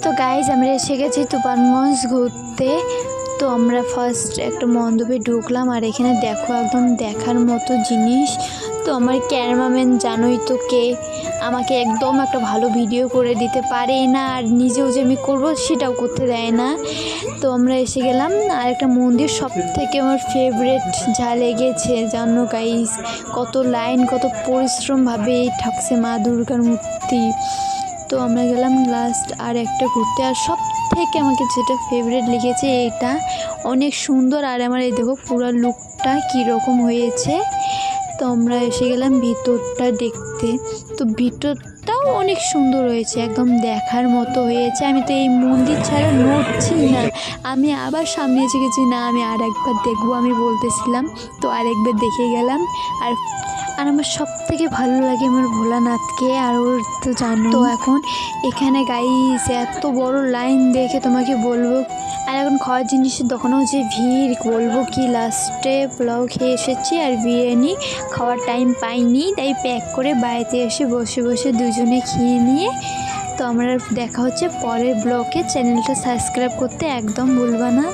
তো গাইজ আমরা এসে গেছি তুফানগঞ্জ ঘুরতে। তো আমরা ফার্স্ট একটা মণ্ডপে ঢুকলাম, আর এখানে দেখো একদম দেখার মতো জিনিস। তো আমার ক্যামেরাম্যান জানোই তো কে, আমাকে একদম একটা ভালো ভিডিও করে দিতে পারে না, আর নিজেও যে আমি করবো সেটাও করতে দেয় না। তো আমরা এসে গেলাম আর একটা মন্দির, সব থেকে আমার ফেভারেট যা লেগেছে জানো গাইজ, কত লাইন কত পরিশ্রমভাবে ঠাকছে মা দুর্গার মূর্তি। তো আমরা গেলাম লাস্ট আর একটা ঘুরতে, আর সব থেকে আমাকে যেটা ফেভারিট লেগেছে এটা অনেক সুন্দর। আর আমার এই দেখো পুরো লুকটা কীরকম হয়েছে। তো আমরা এসে গেলাম ভিতরটা দেখতে। তো ভিতরটাও অনেক সুন্দর হয়েছে, একদম দেখার মতো হয়েছে। আমি তো এই মন্দির ছাড়া নড়ছি না, আমি আবার সামনে এসে গেছি, না আমি আর একবার দেখবো আমি বলতেছিলাম। তো আরেকবার দেখে গেলাম। আর আর আমার সব থেকে ভালো লাগে আমার ভোলানাথকে, আর ওর তো জানো। তো এখন এখানে গাইস এত বড় লাইন দেখে তোমাকে বলবো, আর এখন খাওয়ার জিনিসের দোকানেও যে ভিড় বলবো কি। লাস্টে পোলাও খেয়ে এসেছি আর বিরিয়ানি খাওয়ার টাইম পাইনি, তাই প্যাক করে বাড়িতে এসে বসে বসে দুজনে খেয়ে নিয়ে। তো আমরা দেখা হচ্ছে পরের ব্লগে। চ্যানেলটা সাবস্ক্রাইব করতে একদম ভুলবা না।